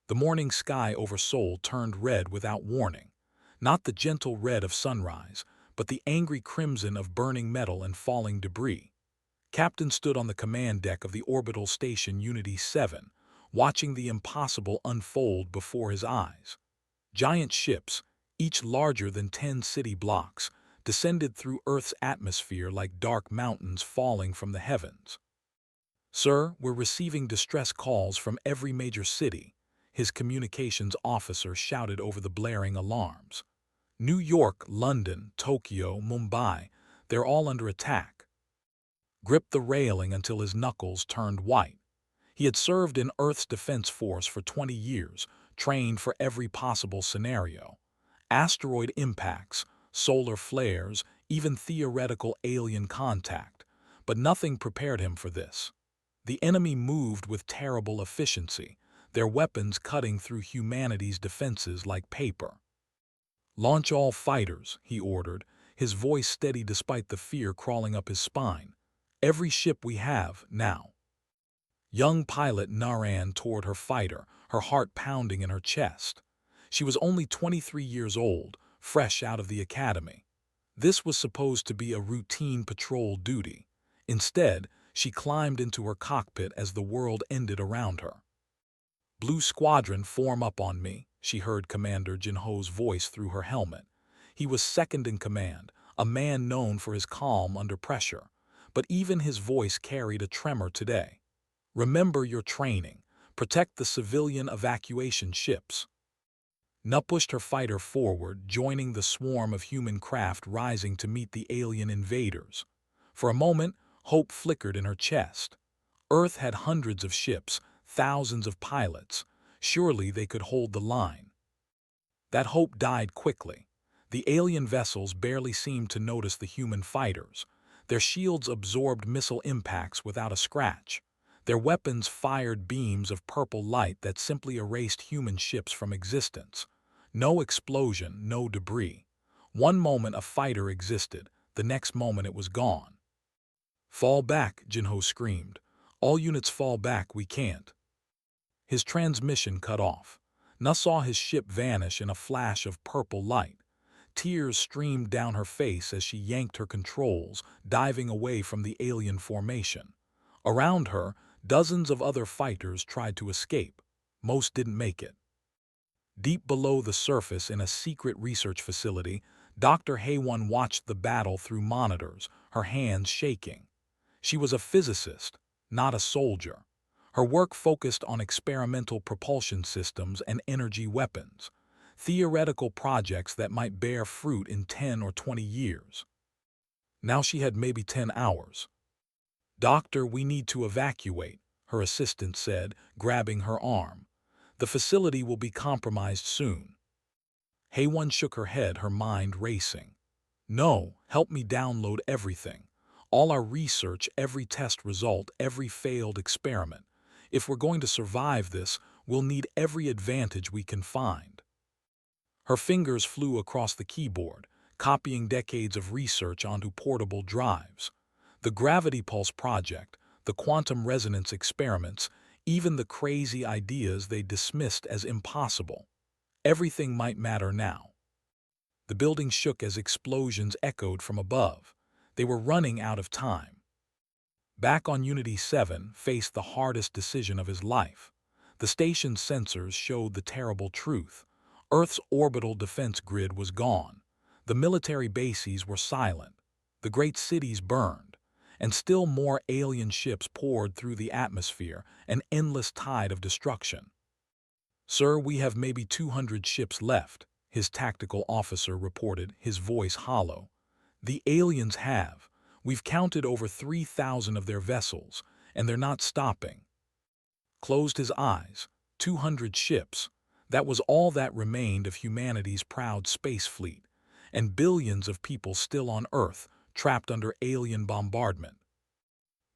The morning sky over Seoul turned red without warning. Not the gentle red of sunrise, but the angry crimson of burning metal and falling debris. Captain stood on the command deck of the orbital station Unity 7, watching the impossible unfold before his eyes. Giant ships, each larger than 10 city blocks, descended through Earth's atmosphere like dark mountains falling from the heavens. "Sir, we're receiving distress calls from every major city," his communications officer shouted over the blaring alarms. "New York, London, Tokyo, Mumbai, they're all under attack." Gripped the railing until his knuckles turned white. He had served in Earth's Defense Force for 20 years, trained for every possible scenario. Asteroid impacts, solar flares, even theoretical alien contact. But nothing prepared him for this. The enemy moved with terrible efficiency, their weapons cutting through humanity's defenses like paper. "Launch all fighters," he ordered, his voice steady despite the fear crawling up his spine. "Every ship we have, now." Young pilot ran toward her fighter, her heart pounding in her chest. She was only 23 years old, fresh out of the academy. This was supposed to be a routine patrol duty. Instead, she climbed into her cockpit as the world ended around her. "Blue Squadron, form up on me," she heard Commander Jinho's voice through her helmet. He was second in command, a man known for his calm under pressure. But even his voice carried a tremor today. "Remember your training. Protect the civilian evacuation ships." Nu pushed her fighter forward, joining the swarm of human craft rising to meet the alien invaders. For a moment, hope flickered in her chest. Earth had hundreds of ships, thousands of pilots. Surely they could hold the line. That hope died quickly. The alien vessels barely seemed to notice the human fighters. Their shields absorbed missile impacts without a scratch. Their weapons fired beams of purple light that simply erased human ships from existence. No explosion, no debris. One moment a fighter existed, the next moment it was gone. "Fall back," Jinho screamed. "All units fall back, we can't." His transmission cut off. Nu saw his ship vanish in a flash of purple light. Tears streamed down her face as she yanked her controls, diving away from the alien formation. Around her, dozens of other fighters tried to escape. Most didn't make it. Deep below the surface in a secret research facility, Dr. Haewon watched the battle through monitors, her hands shaking. She was a physicist, not a soldier. Her work focused on experimental propulsion systems and energy weapons, theoretical projects that might bear fruit in 10 or 20 years. Now she had maybe 10 hours. "Doctor, we need to evacuate," her assistant said, grabbing her arm. "The facility will be compromised soon." Haewon shook her head, her mind racing. "No, help me download everything. All our research, every test result, every failed experiment. If we're going to survive this, we'll need every advantage we can find." Her fingers flew across the keyboard, copying decades of research onto portable drives. The gravity pulse project, the quantum resonance experiments, even the crazy ideas they dismissed as impossible. Everything might matter now. The building shook as explosions echoed from above. They were running out of time. Back on Unity 7 faced the hardest decision of his life. The station's sensors showed the terrible truth. Earth's orbital defense grid was gone. The military bases were silent. The great cities burned. And still more alien ships poured through the atmosphere, an endless tide of destruction. "Sir, we have maybe 200 ships left," his tactical officer reported, his voice hollow. "The aliens have. We've counted over 3,000 of their vessels, and they're not stopping." Closed his eyes. 200 ships. That was all that remained of humanity's proud space fleet, and billions of people still on Earth, trapped under alien bombardment.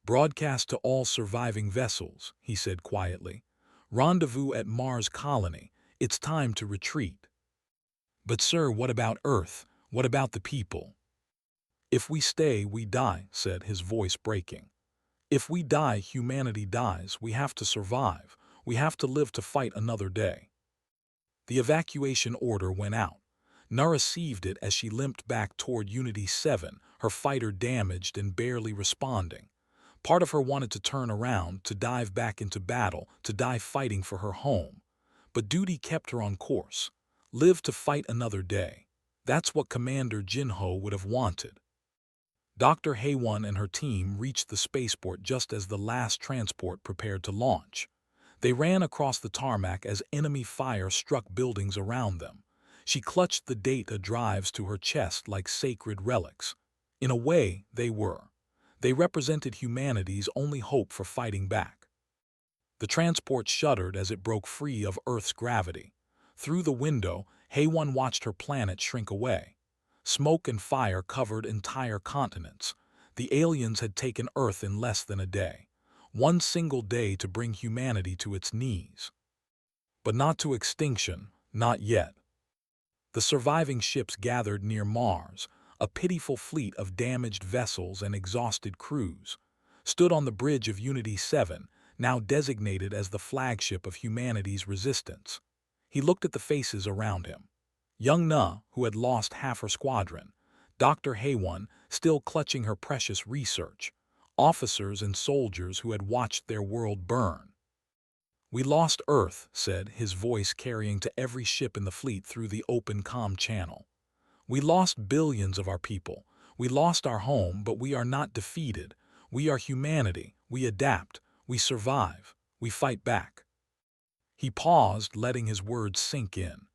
"Broadcast to all surviving vessels," he said quietly. "Rendezvous at Mars Colony. It's time to retreat." "But sir, what about Earth? What about the people?" "If we stay, we die," said his voice breaking. "If we die, humanity dies. We have to survive, We have to live to fight another day." The evacuation order went out. Na received it as she limped back toward Unity 7, her fighter damaged and barely responding. Part of her wanted to turn around, to dive back into battle, to die fighting for her home. But duty kept her on course. Live to fight another day. That's what Commander Jinho would have wanted. Dr. Haewon and her team reached the spaceport just as the last transport prepared to launch. They ran across the tarmac as enemy fire struck buildings around them. She clutched the data drives to her chest like sacred relics. In a way, they were. They represented humanity's only hope for fighting back. The transport shuddered as it broke free of Earth's gravity. Through the window, Haewon watched her planet shrink away. Smoke and fire covered entire continents. The aliens had taken Earth in less than a day. One single day to bring humanity to its knees. But not to extinction, not yet. The surviving ships gathered near Mars, a pitiful fleet of damaged vessels and exhausted crews, stood on the bridge of Unity 7, now designated as the flagship of humanity's resistance. He looked at the faces around him. Young Na, who had lost half her squadron, Dr. Haewon, still clutching her precious research, officers and soldiers who had watched their world burn. "We lost Earth," said, his voice carrying to every ship in the fleet through the open comm channel. "We lost billions of our people. We lost our home, but we are not defeated. We are humanity. We adapt. We survive. We fight back." He paused, letting his words sink in.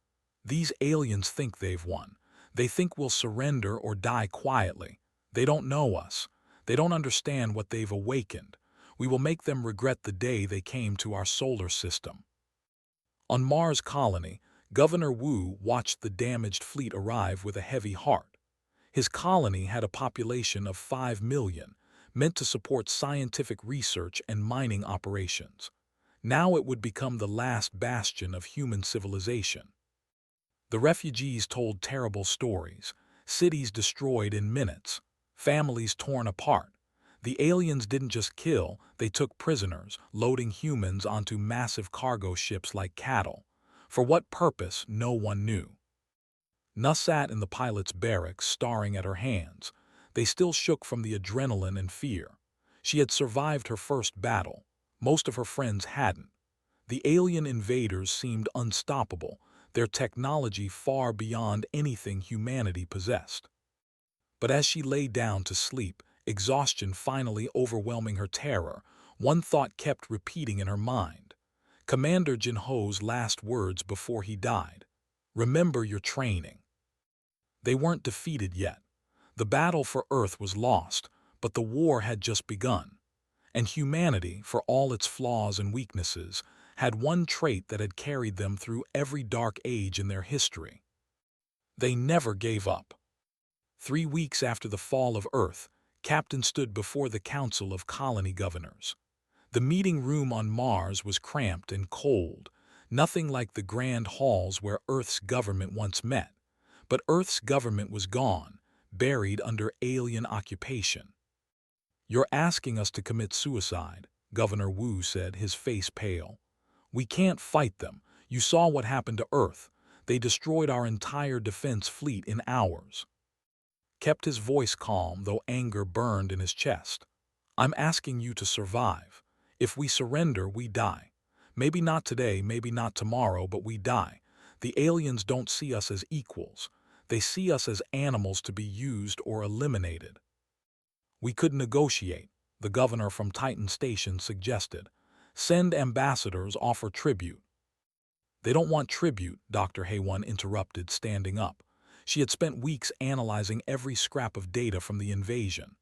"These aliens think they've won. They think we'll surrender or die quietly. They don't know us. They don't understand what they've awakened. We will make them regret the day they came to our solar system." On Mars Colony, Governor Wu watched the damaged fleet arrive with a heavy heart. His colony had a population of 5 million, meant to support scientific research and mining operations. Now it would become the last bastion of human civilization. The refugees told terrible stories, cities destroyed in minutes, families torn apart. The aliens didn't just kill, they took prisoners, loading humans onto massive cargo ships like cattle. For what purpose, no one knew. Na sat in the pilot's barracks, staring at her hands. They still shook from the adrenaline and fear. She had survived her first battle. Most of her friends hadn't. The alien invaders seemed unstoppable, their technology far beyond anything humanity possessed. But as she lay down to sleep, exhaustion finally overwhelming her terror, one thought kept repeating in her mind. Commander Jinho's last words before he died. "Remember your training." They weren't defeated yet. The battle for Earth was lost, but the war had just begun. And humanity, for all its flaws and weaknesses, had one trait that had carried them through every dark age in their history. They never gave up. 3 weeks after the fall of Earth, Captain stood before the Council of Colony Governors. The meeting room on Mars was cramped and cold, nothing like the grand halls where Earth's government once met. But Earth's government was gone, buried under alien occupation. "You're asking us to commit suicide," Governor Wu said, his face pale. "We can't fight them. You saw what happened to Earth. They destroyed our entire defense fleet in hours." Kept his voice calm, though anger burned in his chest. "I'm asking you to survive. If we surrender, we die. Maybe not today, maybe not tomorrow, but we die. The aliens don't see us as equals. They see us as animals to be used or eliminated." "We could negotiate," the governor from Titan Station suggested. "Send ambassadors, offer tribute." "They don't want tribute," Dr. Haewon interrupted, standing up. She had spent weeks analyzing every scrap of data from the invasion.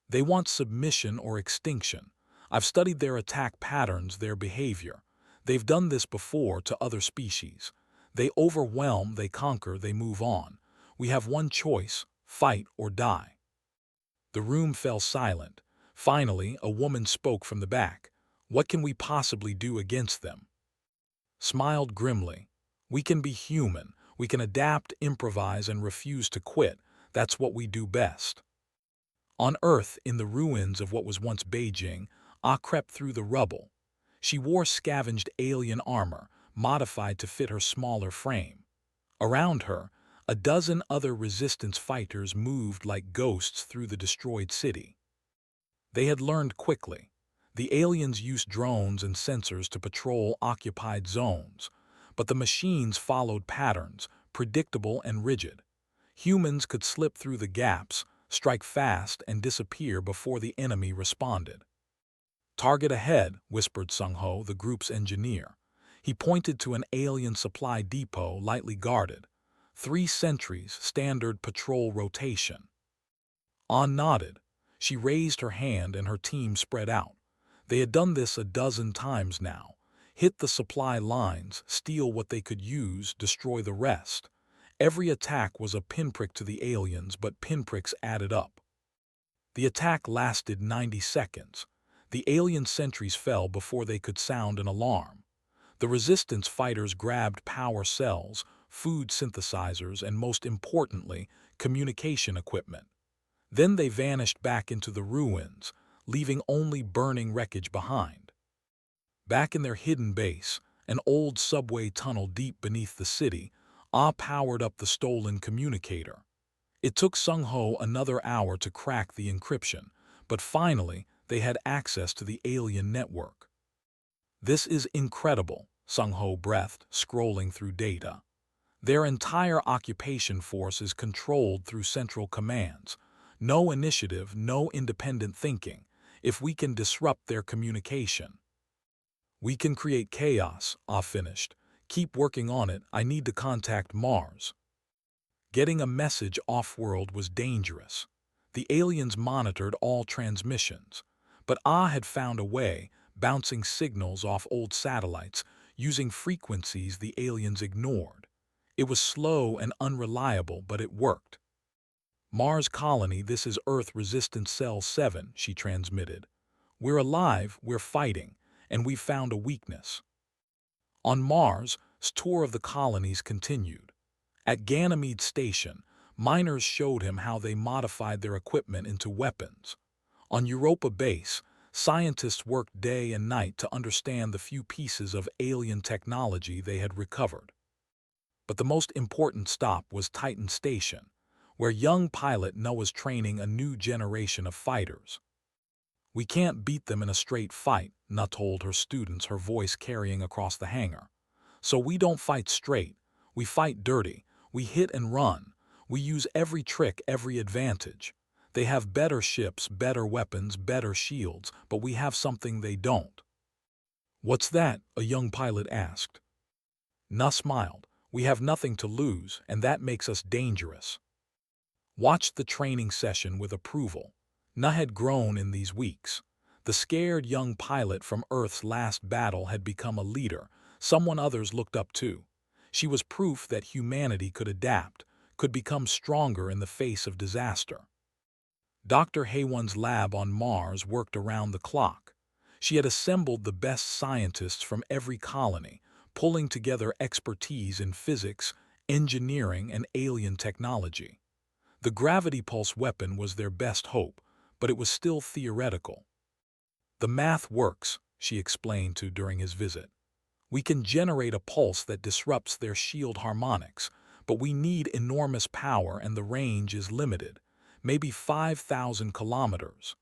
"They want submission or extinction. I've studied their attack patterns, their behavior. They've done this before to other species. They overwhelm, they conquer, they move on. We have one choice, fight or die." The room fell silent. Finally, a woman spoke from the back. "What can we possibly do against them?" Smiled grimly. "We can be human. We can adapt, improvise, and refuse to quit. That's what we do best." On Earth, in the ruins of what was once Beijing, Ah crept through the rubble. She wore scavenged alien armor, modified to fit her smaller frame. Around her, a dozen other resistance fighters moved like ghosts through the destroyed city. They had learned quickly. The aliens used drones and sensors to patrol occupied zones, but the machines followed patterns, predictable and rigid. Humans could slip through the gaps, strike fast, and disappear before the enemy responded. "Target ahead," whispered Sung-ho, the group's engineer. He pointed to an alien supply depot lightly guarded. 3 sentries, standard patrol rotation. An nodded. She raised her hand and her team spread out. They had done this a dozen times now. Hit the supply lines, steal what they could use, destroy the rest. Every attack was a pinprick to the aliens, but pinpricks added up. The attack lasted 90 seconds. The alien sentries fell before they could sound an alarm. The resistance fighters grabbed power cells, food synthesizers, and most importantly, communication equipment. Then they vanished back into the ruins, leaving only burning wreckage behind. Back in their hidden base, an old subway tunnel deep beneath the city, Ah powered up the stolen communicator. It took Sung-ho another hour to crack the encryption, but finally they had access to the alien network. "This is incredible," Sung-ho breathed, scrolling through data. "Their entire occupation force is controlled through central commands. No initiative, no independent thinking. If we can disrupt their communication, we can create chaos," Ah finished. "Keep working on it. I need to contact Mars." Getting a message off-world was dangerous. The aliens monitored all transmissions, but Ah had found a way, bouncing signals off old satellites, using frequencies the aliens ignored. It was slow and unreliable, but it worked. "Mars colony, this is Earth Resistance Cell 7, she transmitted. "We're alive, we're fighting, and we've found a weakness." On Mars, tour of the colonies continued. At Ganymede Station, miners showed him how they modified their equipment into weapons. On Europa Base, scientists worked day and night to understand the few pieces of alien technology they had recovered. But the most important stop was Titan Station, where young pilot Noah's training a new generation of fighters. "We can't beat them in a straight fight," Na told her students, her voice carrying across the hangar. "So we don't fight straight, we fight dirty, we hit and run, we use every trick, every advantage. They have better ships, better weapons, better shields, but we have something they don't." "What's that?" a young pilot asked. Na smiled. "We have nothing to lose, and that makes us dangerous." Watched the training session with approval. Na had grown in these weeks. The scared young pilot from Earth's last battle had become a leader, someone others looked up to. She was proof that humanity could adapt, could become stronger in the face of disaster. Dr. Haywon's lab on Mars worked around the clock. She had assembled the best scientists from every colony, pulling together expertise in physics, engineering, and alien technology. The gravity pulse weapon was their best hope, but it was still theoretical. "The math works," she explained to during his visit. "We can generate a pulse that disrupts their shield harmonics, but we need enormous power and the range is limited, maybe 5,000 kilometers.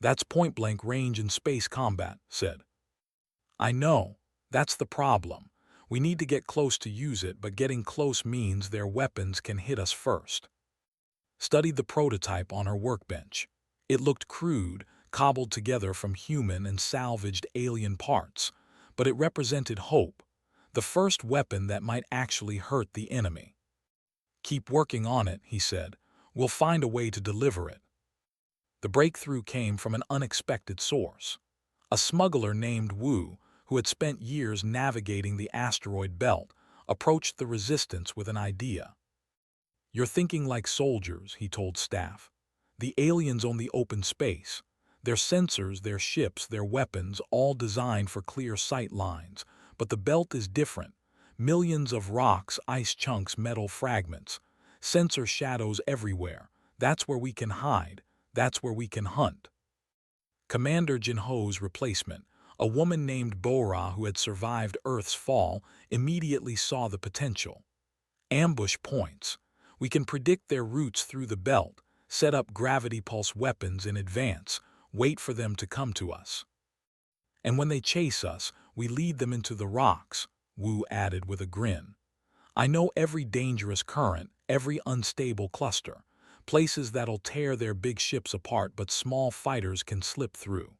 "That's point-blank range in space combat," said. "I know, that's the problem. We need to get close to use it, but getting close means their weapons can hit us first." Studied the prototype on her workbench. It looked crude, cobbled together from human and salvaged alien parts, but it represented hope, the first weapon that might actually hurt the enemy. "Keep working on it," he said. "We'll find a way to deliver it." The breakthrough came from an unexpected source. A smuggler named Wu, who had spent years navigating the asteroid belt, approached the resistance with an idea. "You're thinking like soldiers," he told staff. "The aliens own the open space. Their sensors, their ships, their weapons, all designed for clear sight lines. But the belt is different. Millions of rocks, ice chunks, metal fragments. Sensor shadows everywhere. That's where we can hide. That's where we can hunt." Commander Jinho's replacement, A woman named Bora, who had survived Earth's fall, immediately saw the potential. Ambush points. We can predict their routes through the belt, set up gravity pulse weapons in advance, wait for them to come to us. And when they chase us, we lead them into the rocks, Wu added with a grin. I know every dangerous current, every unstable cluster, places that'll tear their big ships apart but small fighters can slip through.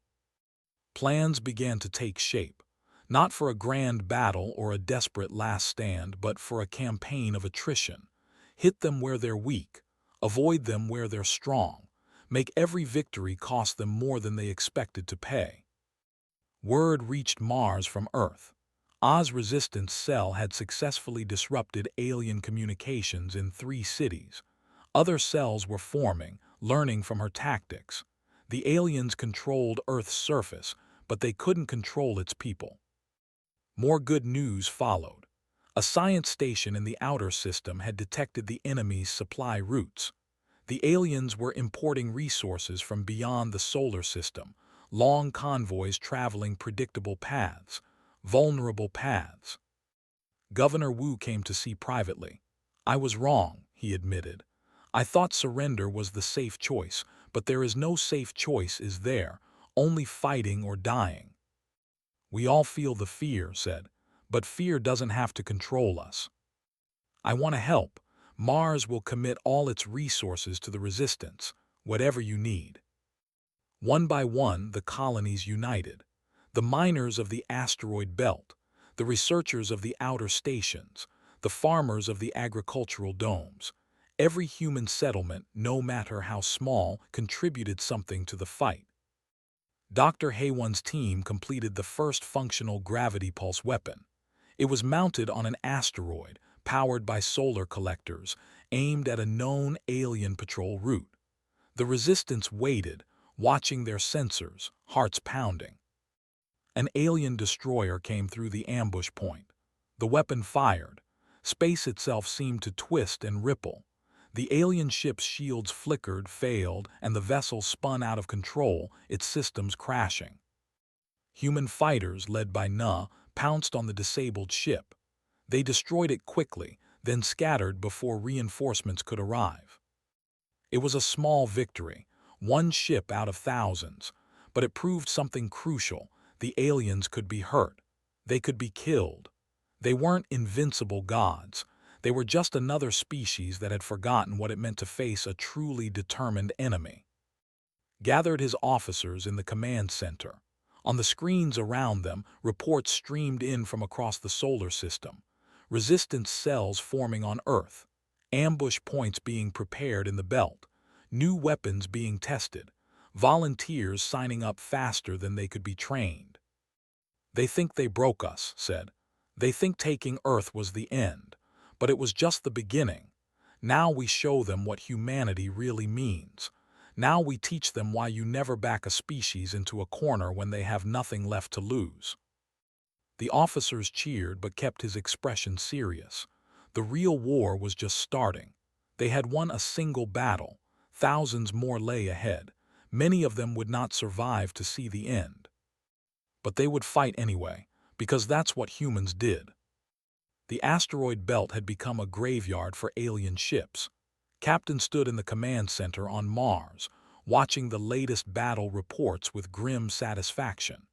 Plans began to take shape, not for a grand battle or a desperate last stand, but for a campaign of attrition. Hit them where they're weak, avoid them where they're strong, make every victory cost them more than they expected to pay. Word reached Mars from Earth. Oz Resistance Cell had successfully disrupted alien communications in 3 cities. Other cells were forming, learning from her tactics. The aliens controlled Earth's surface, but they couldn't control its people. More good news followed. A science station in the outer system had detected the enemy's supply routes. The aliens were importing resources from beyond the solar system, long convoys traveling predictable paths, vulnerable paths. Governor Wu came to see privately. I was wrong, he admitted. I thought surrender was the safe choice, but there is no safe choice, is there? Only fighting or dying. We all feel the fear, said, but fear doesn't have to control us. I want to help. Mars will commit all its resources to the resistance, whatever you need. One by one, the colonies united. The miners of the asteroid belt, the researchers of the outer stations, the farmers of the agricultural domes. Every human settlement, no matter how small, contributed something to the fight. Dr. Haywon's team completed the first functional gravity pulse weapon. It was mounted on an asteroid, powered by solar collectors, aimed at a known alien patrol route. The resistance waited, watching their sensors, hearts pounding. An alien destroyer came through the ambush point. The weapon fired. Space itself seemed to twist and ripple. The alien ship's shields flickered, failed, and the vessel spun out of control, its systems crashing. Human fighters, led by Na, pounced on the disabled ship. They destroyed it quickly, then scattered before reinforcements could arrive. It was a small victory, one ship out of thousands, but it proved something crucial. The aliens could be hurt. They could be killed. They weren't invincible gods. They were just another species that had forgotten what it meant to face a truly determined enemy. Gathered his officers in the command center. On the screens around them, reports streamed in from across the solar system. Resistance cells forming on Earth. Ambush points being prepared in the belt. New weapons being tested. Volunteers signing up faster than they could be trained. They think they broke us, said. They think taking Earth was the end. But it was just the beginning. Now we show them what humanity really means. Now we teach them why you never back a species into a corner when they have nothing left to lose. The officers cheered but kept his expression serious. The real war was just starting. They had won a single battle. Thousands more lay ahead. Many of them would not survive to see the end. But they would fight anyway, because that's what humans did. The asteroid belt had become a graveyard for alien ships. Captain stood in the command center on Mars, watching the latest battle reports with grim satisfaction.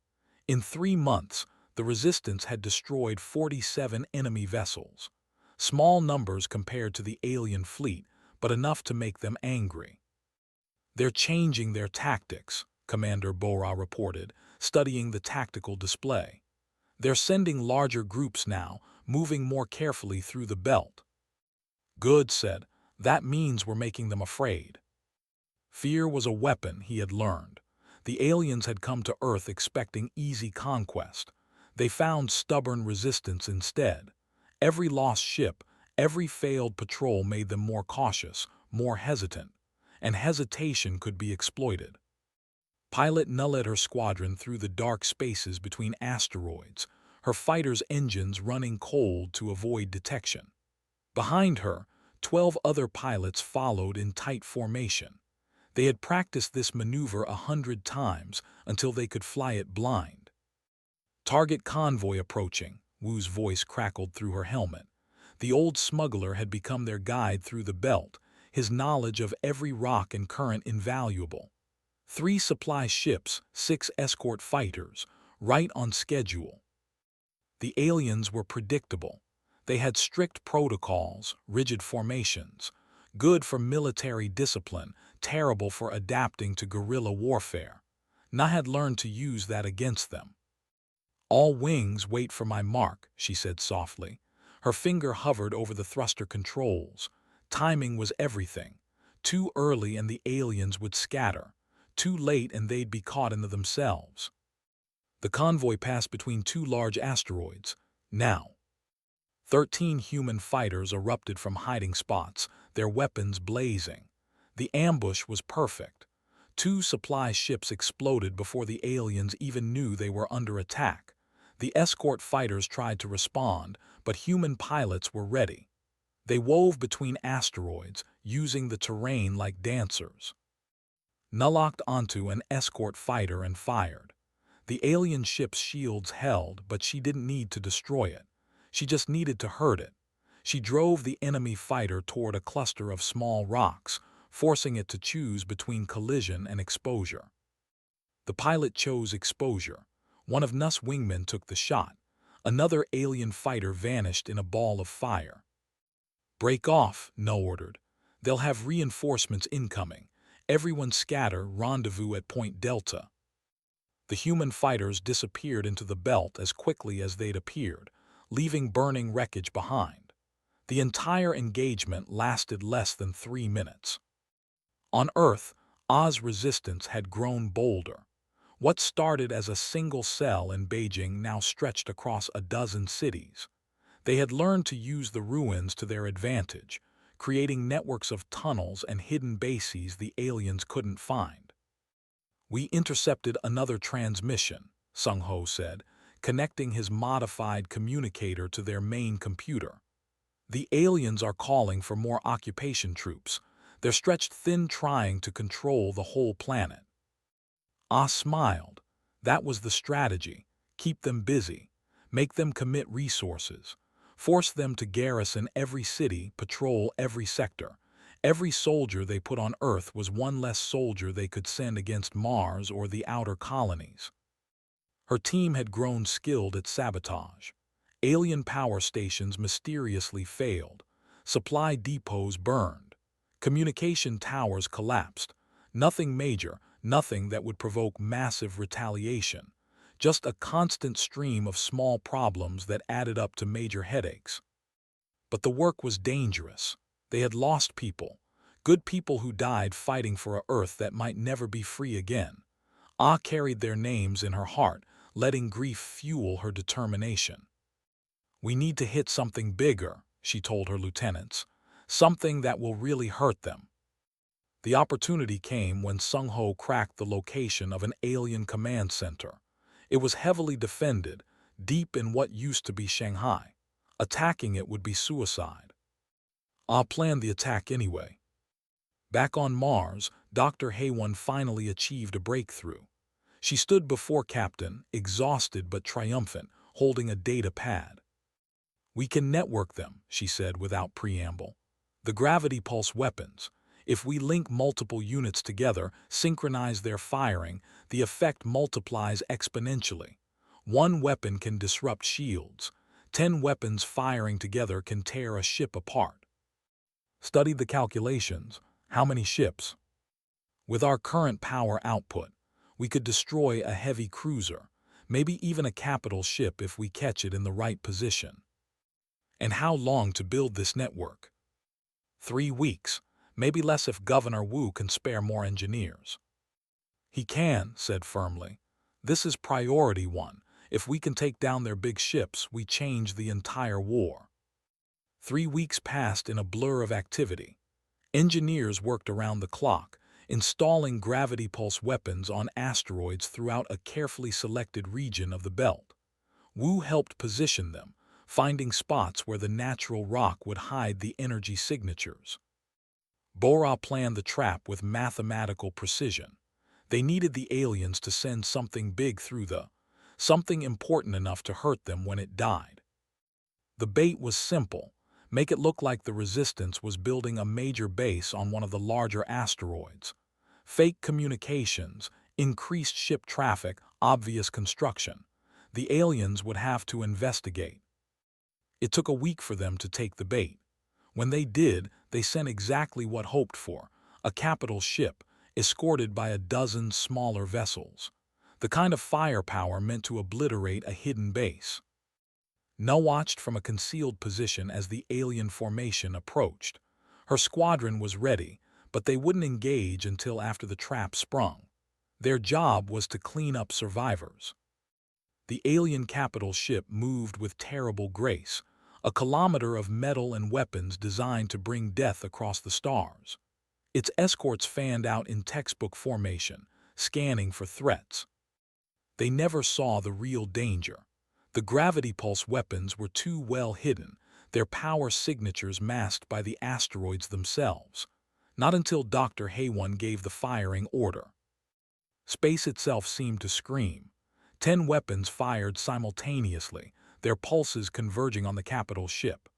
In 3 months, the Resistance had destroyed 47 enemy vessels. Small numbers compared to the alien fleet, but enough to make them angry. They're changing their tactics, Commander Bora reported, studying the tactical display. They're sending larger groups now, moving more carefully through the belt. Good, said. That means we're making them afraid. Fear was a weapon, he had learned. The aliens had come to Earth expecting easy conquest. They found stubborn resistance instead. Every lost ship, every failed patrol made them more cautious, more hesitant. And hesitation could be exploited. Pilot Na led her squadron through the dark spaces between asteroids, her fighters' engines running cold to avoid detection. Behind her, 12 other pilots followed in tight formation. They had practiced this maneuver 100 times until they could fly it blind. Target convoy approaching, Wu's voice crackled through her helmet. The old smuggler had become their guide through the belt, his knowledge of every rock and current invaluable. 3 supply ships, 6 escort fighters, right on schedule. The aliens were predictable. They had strict protocols, rigid formations, good for military discipline, terrible for adapting to guerrilla warfare. Na had learned to use that against them. "All wings wait for my mark," she said softly. Her finger hovered over the thruster controls. Timing was everything. Too early and the aliens would scatter. Too late and they'd be caught in themselves. The convoy passed between 2 large asteroids. Now, 13 human fighters erupted from hiding spots, their weapons blazing. The ambush was perfect. 2 supply ships exploded before the aliens even knew they were under attack. The escort fighters tried to respond, but human pilots were ready. They wove between asteroids, using the terrain like dancers. Na locked onto an escort fighter and fired. The alien ship's shields held, but she didn't need to destroy it. She just needed to hurt it. She drove the enemy fighter toward a cluster of small rocks, forcing it to choose between collision and exposure. The pilot chose exposure. One of Nu's wingmen took the shot. Another alien fighter vanished in a ball of fire. "Break off," Nu ordered. "They'll have reinforcements incoming. Everyone scatter, rendezvous at Point Delta." The human fighters disappeared into the belt as quickly as they'd appeared, leaving burning wreckage behind. The entire engagement lasted less than 3 minutes. On Earth, Oz resistance had grown bolder. What started as a single cell in Beijing now stretched across a dozen cities. They had learned to use the ruins to their advantage, creating networks of tunnels and hidden bases the aliens couldn't find. "We intercepted another transmission," Sung Ho said, connecting his modified communicator to their main computer. "The aliens are calling for more occupation troops. They're stretched thin trying to control the whole planet." Ah smiled. That was the strategy. Keep them busy. Make them commit resources. Force them to garrison every city, patrol every sector. Every soldier they put on Earth was one less soldier they could send against Mars or the outer colonies. Her team had grown skilled at sabotage. Alien power stations mysteriously failed. Supply depots burned. Communication towers collapsed. Nothing major, nothing that would provoke massive retaliation. Just a constant stream of small problems that added up to major headaches. But the work was dangerous. They had lost people. Good people who died fighting for a Earth that might never be free again. Ah carried their names in her heart, letting grief fuel her determination. "We need to hit something bigger," she told her lieutenants. "Something that will really hurt them." The opportunity came when Sung Ho cracked the location of an alien command center. It was heavily defended, deep in what used to be Shanghai. Attacking it would be suicide. Ah planned the attack anyway. Back on Mars, Dr. Haywon finally achieved a breakthrough. She stood before Captain, exhausted but triumphant, holding a data pad. "We can network them," she said without preamble. "The gravity pulse weapons. If we link multiple units together, synchronize their firing, the effect multiplies exponentially. One weapon can disrupt shields. 10 weapons firing together can tear a ship apart." Studied the calculations. How many ships? "With our current power output, we could destroy a heavy cruiser, maybe even a capital ship if we catch it in the right position." "And how long to build this network?" 3 weeks, maybe less if Governor Wu can spare more engineers." "He can," said firmly. "This is priority 1. If we can take down their big ships, we change the entire war." 3 weeks passed in a blur of activity. Engineers worked around the clock, installing gravity pulse weapons on asteroids throughout a carefully selected region of the belt. Wu helped position them, finding spots where the natural rock would hide the energy signatures. Bora planned the trap with mathematical precision. They needed the aliens to send something big through the something important enough to hurt them when it died. The bait was simple: make it look like the Resistance was building a major base on one of the larger asteroids. Fake communications, increased ship traffic, obvious construction. The aliens would have to investigate. It took a week for them to take the bait. When they did, they sent exactly what hoped for: a capital ship, escorted by a dozen smaller vessels. The kind of firepower meant to obliterate a hidden base. Nuh watched from a concealed position as the alien formation approached. Her squadron was ready, but they wouldn't engage until after the trap sprung. Their job was to clean up survivors. The alien capital ship moved with terrible grace, a kilometer of metal and weapons designed to bring death across the stars. Its escorts fanned out in textbook formation, scanning for threats. They never saw the real danger. The gravity pulse weapons were too well hidden, their power signatures masked by the asteroids themselves. Not until Dr. Haywan gave the firing order. Space itself seemed to scream. 10 weapons fired simultaneously, their pulses converging on the capital ship.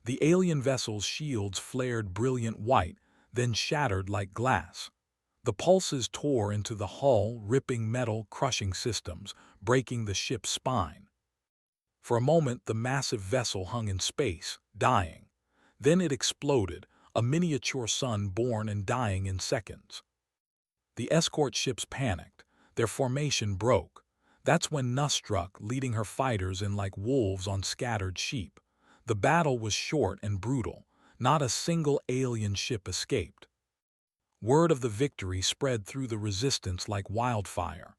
The alien vessel's shields flared brilliant white, then shattered like glass. The pulses tore into the hull, ripping metal, crushing systems, breaking the ship's spine. For a moment, the massive vessel hung in space, dying. Then it exploded, a miniature sun born and dying in seconds. The escort ships panicked. Their formation broke. That's when Nuh struck, leading her fighters in like wolves on scattered sheep. The battle was short and brutal. Not a single alien ship escaped. Word of the victory spread through the Resistance like wildfire.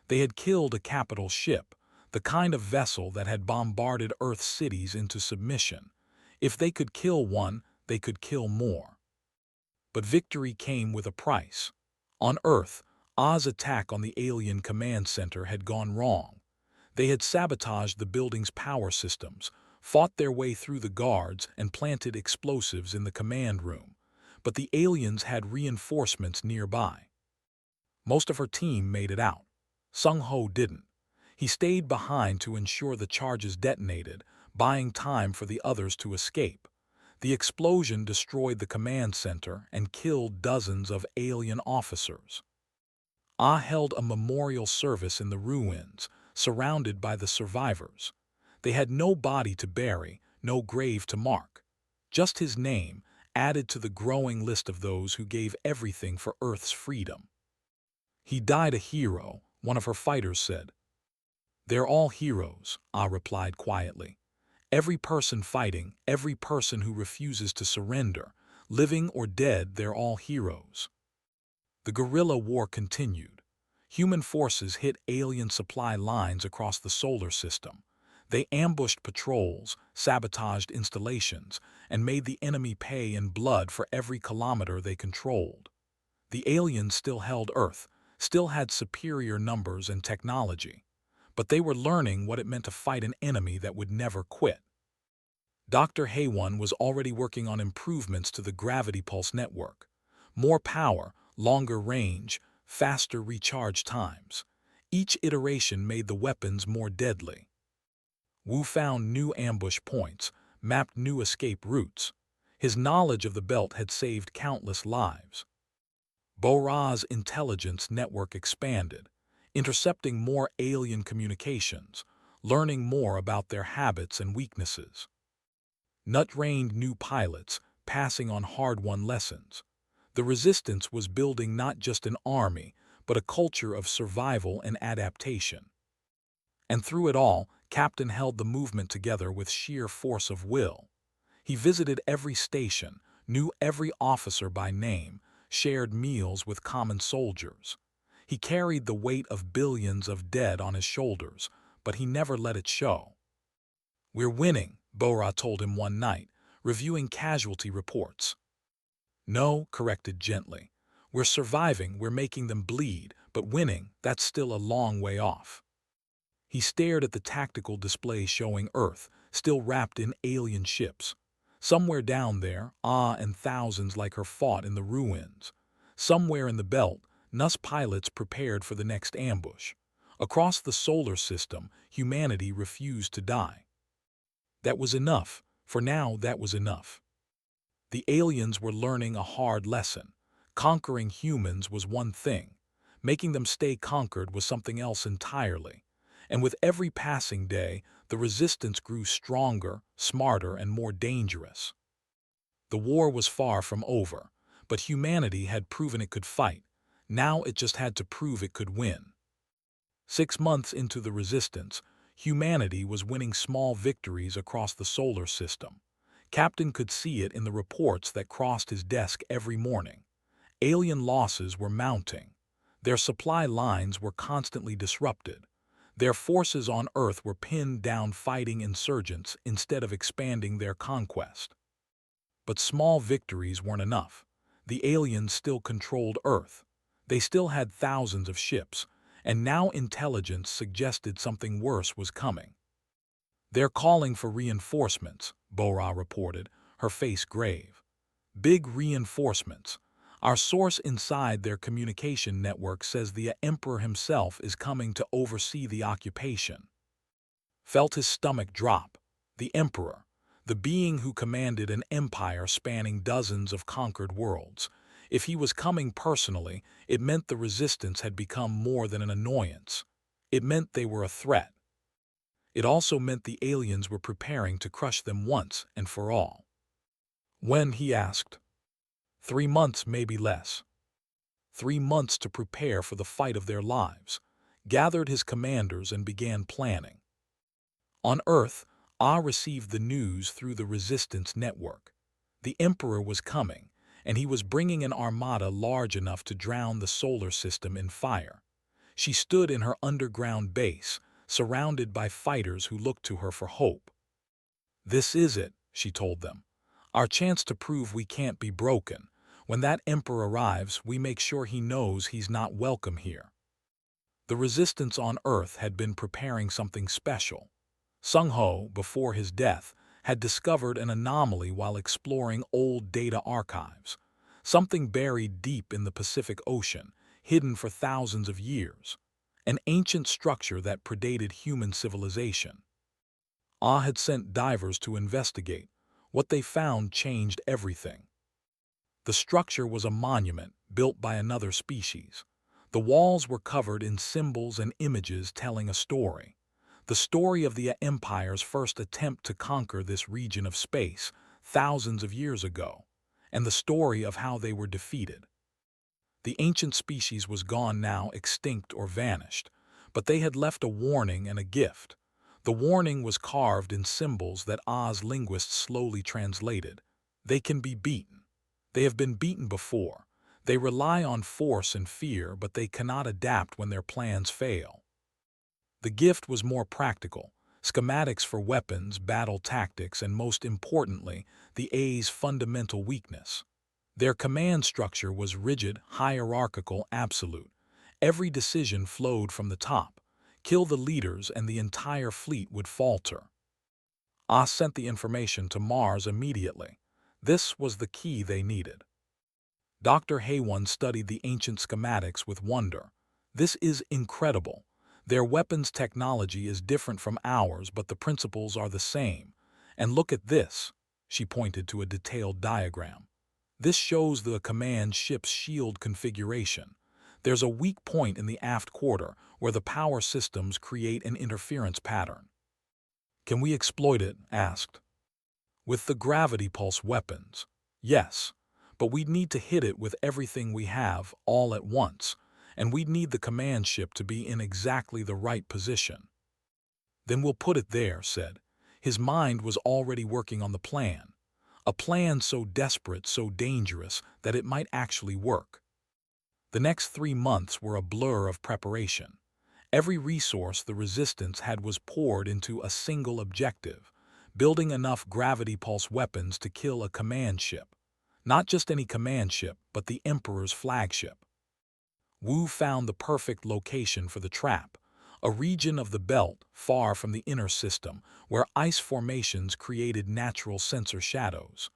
They had killed a capital ship, the kind of vessel that had bombarded Earth's cities into submission. If they could kill one, they could kill more. But victory came with a price. On Earth, Oz' attack on the alien command center had gone wrong. They had sabotaged the building's power systems, fought their way through the guards, and planted explosives in the command room. But the aliens had reinforcements nearby. Most of her team made it out. Sung-Ho didn't. He stayed behind to ensure the charges detonated, buying time for the others to escape. The explosion destroyed the command center and killed dozens of alien officers. Ah held a memorial service in the ruins, surrounded by the survivors. They had no body to bury, no grave to mark. Just his name, added to the growing list of those who gave everything for Earth's freedom. "He died a hero," one of her fighters said. "They're all heroes," Ah replied quietly. "Every person fighting, every person who refuses to surrender, living or dead, they're all heroes." The guerrilla war continued. Human forces hit alien supply lines across the solar system. They ambushed patrols, sabotaged installations, and made the enemy pay in blood for every kilometer they controlled. The aliens still held Earth, still had superior numbers and technology, but they were learning what it meant to fight an enemy that would never quit. Dr. Haywan was already working on improvements to the gravity pulse network. More power, longer range, faster recharge times. Each iteration made the weapons more deadly. Wu found new ambush points, mapped new escape routes. His knowledge of the belt had saved countless lives. Bo-Ra's intelligence network expanded, intercepting more alien communications, learning more about their habits and weaknesses. Nuh trained new pilots, passing on hard-won lessons. The Resistance was building not just an army, but a culture of survival and adaptation. And through it all, Captain held the movement together with sheer force of will. He visited every station, knew every officer by name, shared meals with common soldiers. He carried the weight of billions of dead on his shoulders, but he never let it show. "We're winning," Bo-Ra told him one night, reviewing casualty reports. "No," corrected gently. "We're surviving, we're making them bleed, but winning, that's still a long way off." He stared at the tactical display showing Earth, still wrapped in alien ships. Somewhere down there, Ah and thousands like her fought in the ruins. Somewhere in the belt, Nuh's pilots prepared for the next ambush. Across the solar system, humanity refused to die. That was enough. For now, that was enough. The aliens were learning a hard lesson. Conquering humans was one thing. Making them stay conquered was something else entirely. And with every passing day, the resistance grew stronger, smarter, and more dangerous. The war was far from over, but humanity had proven it could fight. Now it just had to prove it could win. 6 months into the resistance, humanity was winning small victories across the solar system. Captain could see it in the reports that crossed his desk every morning. Alien losses were mounting. Their supply lines were constantly disrupted. Their forces on Earth were pinned down fighting insurgents instead of expanding their conquest. But small victories weren't enough. The aliens still controlled Earth. They still had thousands of ships, and now intelligence suggested something worse was coming. "They're calling for reinforcements," Bora reported, her face grave. "Big reinforcements. Our source inside their communication network says the Emperor himself is coming to oversee the occupation." Felt his stomach drop. The Emperor, the being who commanded an empire spanning dozens of conquered worlds. If he was coming personally, it meant the resistance had become more than an annoyance. It meant they were a threat. It also meant the aliens were preparing to crush them once and for all. "When?" he asked. 3 months, maybe less. 3 months to prepare for the fight of their lives. Gathered his commanders and began planning. On Earth, Ah received the news through the resistance network. The Emperor was coming, and he was bringing an armada large enough to drown the solar system in fire. She stood in her underground base, surrounded by fighters who looked to her for hope. "This is it," she told them. "Our chance to prove we can't be broken. When that Emperor arrives, we make sure he knows he's not welcome here." The resistance on Earth had been preparing something special. Sung Ho, before his death, had discovered an anomaly while exploring old data archives. Something buried deep in the Pacific Ocean, hidden for thousands of years. An ancient structure that predated human civilization. Ah had sent divers to investigate. What they found changed everything. The structure was a monument built by another species. The walls were covered in symbols and images telling a story. The story of the Empire's first attempt to conquer this region of space thousands of years ago, and the story of how they were defeated. The ancient species was gone now, extinct or vanished, but they had left a warning and a gift. The warning was carved in symbols that Ah's linguists slowly translated. They can be beaten. They have been beaten before. They rely on force and fear, but they cannot adapt when their plans fail. The gift was more practical: schematics for weapons, battle tactics, and most importantly, the A's fundamental weakness. Their command structure was rigid, hierarchical, absolute. Every decision flowed from the top. Kill the leaders and the entire fleet would falter. Ah sent the information to Mars immediately. This was the key they needed. Dr. Haywon studied the ancient schematics with wonder. "This is incredible. Their weapons technology is different from ours, but the principles are the same. And look at this." She pointed to a detailed diagram. "This shows the command ship's shield configuration. There's a weak point in the aft quarter where the power systems create an interference pattern." "Can we exploit it?" asked. "With the gravity pulse weapons, yes. But we'd need to hit it with everything we have, all at once. And we'd need the command ship to be in exactly the right position." "Then we'll put it there," said. His mind was already working on the plan. A plan so desperate, so dangerous, that it might actually work. The next 3 months were a blur of preparation. Every resource the resistance had was poured into a single objective: building enough gravity pulse weapons to kill a command ship. Not just any command ship, but the Emperor's flagship. Wu found the perfect location for the trap: a region of the belt far from the inner system, where ice formations created natural sensor shadows.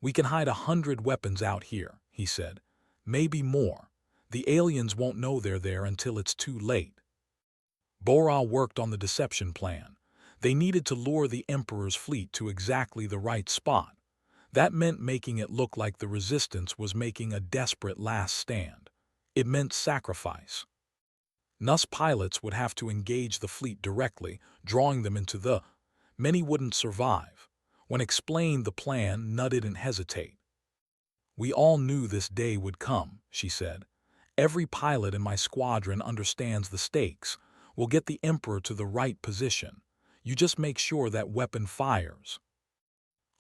"We can hide 100 weapons out here," he said. "Maybe more. The aliens won't know they're there until it's too late." Bora worked on the deception plan. They needed to lure the Emperor's fleet to exactly the right spot. That meant making it look like the Resistance was making a desperate last stand. It meant sacrifice. Nus pilots would have to engage the fleet directly, drawing them into the. Many wouldn't survive. When explained the plan, Nuh didn't hesitate. "We all knew this day would come," she said. "Every pilot in my squadron understands the stakes. We'll get the Emperor to the right position. You just make sure that weapon fires."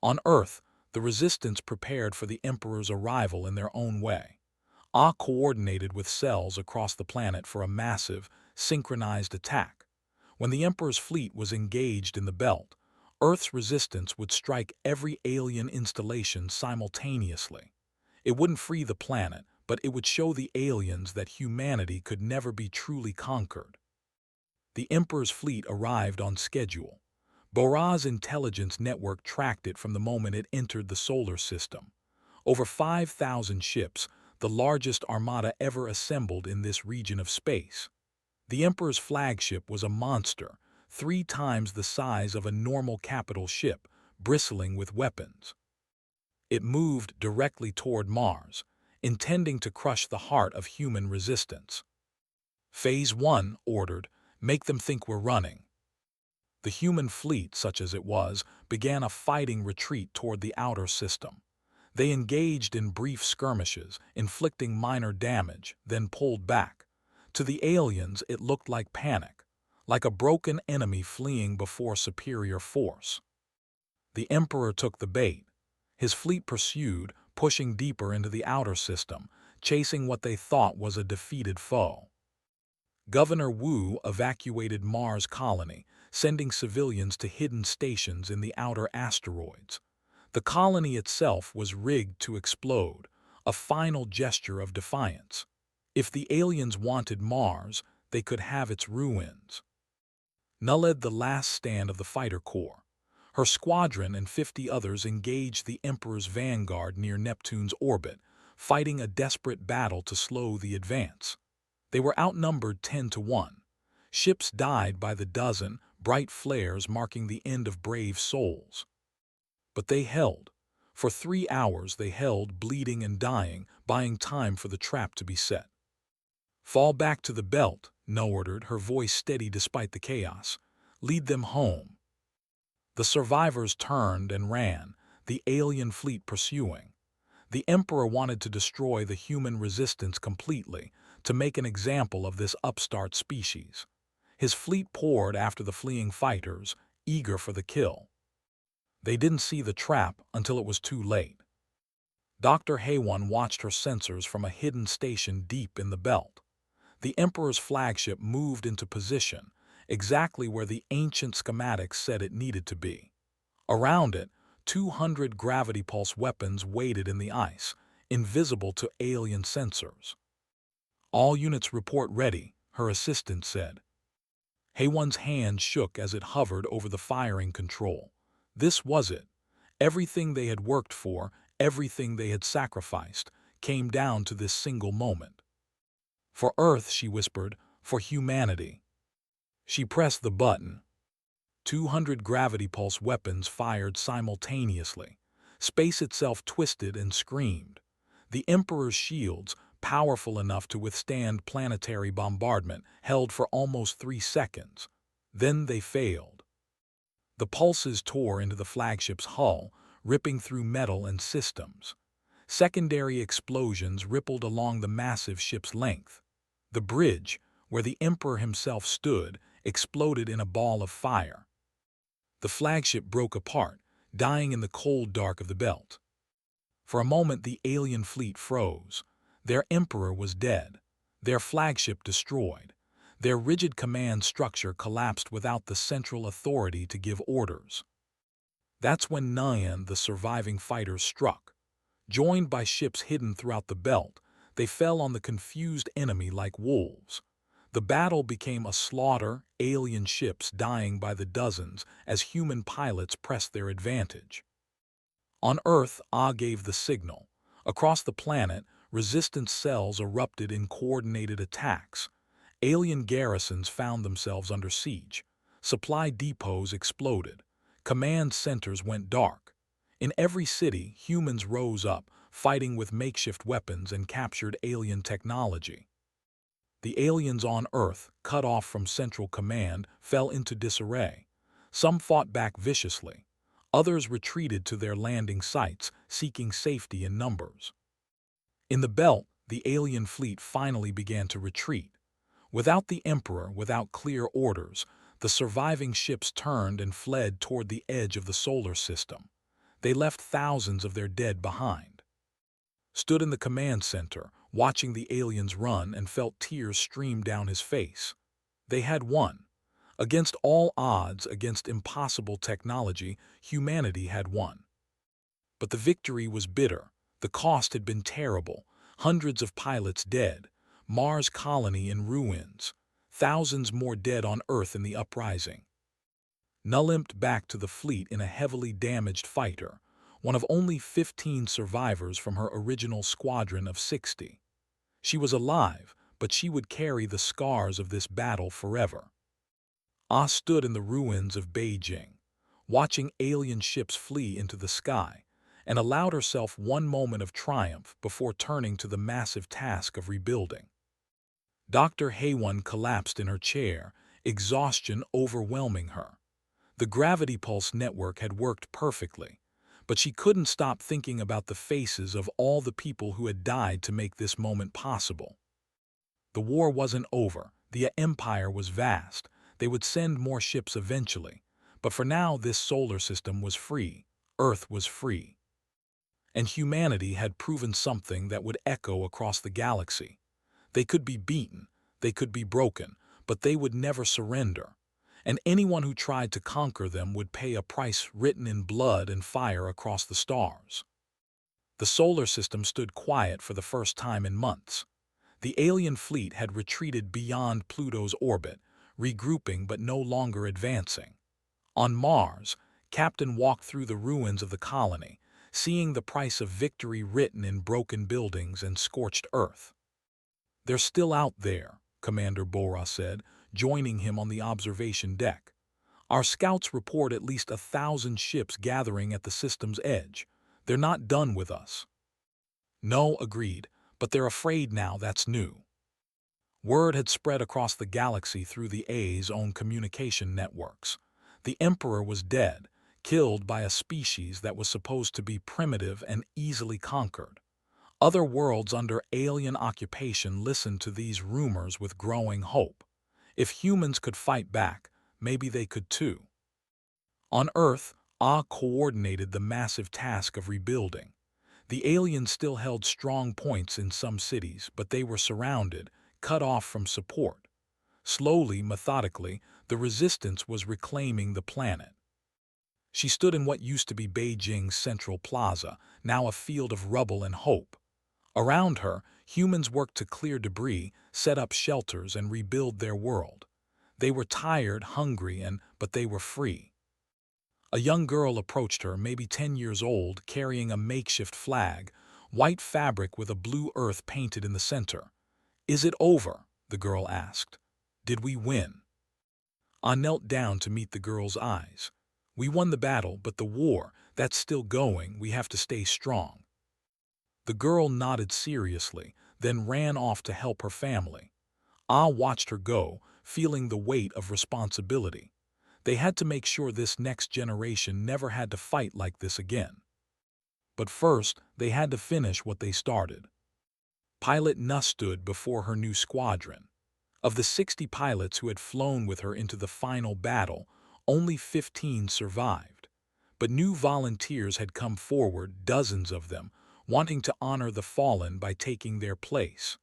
On Earth, the Resistance prepared for the Emperor's arrival in their own way. Coordinated with cells across the planet for a massive, synchronized attack. When the Emperor's fleet was engaged in the belt, Earth's resistance would strike every alien installation simultaneously. It wouldn't free the planet, but it would show the aliens that humanity could never be truly conquered. The Emperor's fleet arrived on schedule. Bora's intelligence network tracked it from the moment it entered the solar system. Over 5,000 ships, the largest armada ever assembled in this region of space. The Emperor's flagship was a monster, 3 times the size of a normal capital ship, bristling with weapons. It moved directly toward Mars, intending to crush the heart of human resistance. Phase 1 ordered, "Make them think we're running." The human fleet, such as it was, began a fighting retreat toward the outer system. They engaged in brief skirmishes, inflicting minor damage, then pulled back. To the aliens, it looked like panic, like a broken enemy fleeing before superior force. The Emperor took the bait. His fleet pursued, pushing deeper into the outer system, chasing what they thought was a defeated foe. Governor Wu evacuated Mars colony, sending civilians to hidden stations in the outer asteroids. The colony itself was rigged to explode, a final gesture of defiance. If the aliens wanted Mars, they could have its ruins. Nuh led the last stand of the fighter corps. Her squadron and 50 others engaged the Emperor's vanguard near Neptune's orbit, fighting a desperate battle to slow the advance. They were outnumbered 10 to 1. Ships died by the dozen, bright flares marking the end of brave souls. But they held. For 3 hours they held, bleeding and dying, buying time for the trap to be set. "Fall back to the belt," Nuh ordered, her voice steady despite the chaos. "Lead them home." The survivors turned and ran, the alien fleet pursuing. The Emperor wanted to destroy the human resistance completely, to make an example of this upstart species. His fleet poured after the fleeing fighters, eager for the kill. They didn't see the trap until it was too late. Dr. Haywan watched her sensors from a hidden station deep in the belt. The Emperor's flagship moved into position, exactly where the ancient schematics said it needed to be. Around it, 200 gravity pulse weapons waited in the ice, invisible to alien sensors. "All units report ready," her assistant said. Haywan's hand shook as it hovered over the firing control. This was it. Everything they had worked for, everything they had sacrificed, came down to this single moment. "For Earth," she whispered, "for humanity." She pressed the button. 200 gravity pulse weapons fired simultaneously. Space itself twisted and screamed. The Emperor's shields, powerful enough to withstand planetary bombardment, held for almost 3 seconds. Then they failed. The pulses tore into the flagship's hull, ripping through metal and systems. Secondary explosions rippled along the massive ship's length. The bridge, where the Emperor himself stood, exploded in a ball of fire. The flagship broke apart, dying in the cold dark of the belt. For a moment the alien fleet froze. Their Emperor was dead, their flagship destroyed. Their rigid command structure collapsed without the central authority to give orders. That's when Nyan, the surviving fighters, struck. Joined by ships hidden throughout the belt, they fell on the confused enemy like wolves. The battle became a slaughter, alien ships dying by the dozens as human pilots pressed their advantage. On Earth, gave the signal. Across the planet, resistance cells erupted in coordinated attacks. Alien garrisons found themselves under siege. Supply depots exploded. Command centers went dark. In every city, humans rose up, fighting with makeshift weapons and captured alien technology. The aliens on Earth, cut off from Central Command, fell into disarray. Some fought back viciously. Others retreated to their landing sites, seeking safety in numbers. In the belt, the alien fleet finally began to retreat. Without the Emperor, without clear orders, the surviving ships turned and fled toward the edge of the solar system. They left thousands of their dead behind. Stood in the command center, watching the aliens run, and felt tears stream down his face. They had won. Against all odds, against impossible technology, humanity had won. But the victory was bitter. The cost had been terrible. Hundreds of pilots dead. Mars colony in ruins. Thousands more dead on Earth in the uprising. Null limped back to the fleet in a heavily damaged fighter, one of only 15 survivors from her original squadron of 60. She was alive, but she would carry the scars of this battle forever. Ah stood in the ruins of Beijing, watching alien ships flee into the sky, and allowed herself one moment of triumph before turning to the massive task of rebuilding. Dr. Haywon collapsed in her chair, exhaustion overwhelming her. The gravity pulse network had worked perfectly, but she couldn't stop thinking about the faces of all the people who had died to make this moment possible. The war wasn't over. The empire was vast. They would send more ships eventually. But for now, this solar system was free. Earth was free. And humanity had proven something that would echo across the galaxy. They could be beaten, they could be broken, but they would never surrender. And anyone who tried to conquer them would pay a price written in blood and fire across the stars. The solar system stood quiet for the first time in months. The alien fleet had retreated beyond Pluto's orbit, regrouping but no longer advancing. On Mars, Captain walked through the ruins of the colony, seeing the price of victory written in broken buildings and scorched earth. "They're still out there," Commander Bora said, joining him on the observation deck. "Our scouts report at least 1,000 ships gathering at the system's edge. They're not done with us." "No," agreed, "but they're afraid now. That's new." Word had spread across the galaxy through the A's own communication networks. The Emperor was dead, killed by a species that was supposed to be primitive and easily conquered. Other worlds under alien occupation listened to these rumors with growing hope. If humans could fight back, maybe they could too. On Earth, Ah coordinated the massive task of rebuilding. The aliens still held strong points in some cities, but they were surrounded, cut off from support. Slowly, methodically, the resistance was reclaiming the planet. She stood in what used to be Beijing's central plaza, now a field of rubble and hope. Around her, humans worked to clear debris, set up shelters, and rebuild their world. They were tired, hungry, but they were free. A young girl approached her, maybe 10 years old, carrying a makeshift flag, white fabric with a blue earth painted in the center. "Is it over?" the girl asked. "Did we win?" I knelt down to meet the girl's eyes. "We won the battle, but the war, that's still going. We have to stay strong." The girl nodded seriously, then ran off to help her family. Ah watched her go, feeling the weight of responsibility. They had to make sure this next generation never had to fight like this again. But first, they had to finish what they started. Pilot Nuss stood before her new squadron. Of the 60 pilots who had flown with her into the final battle, only 15 survived. But new volunteers had come forward, dozens of them, wanting to honor the fallen by taking their place.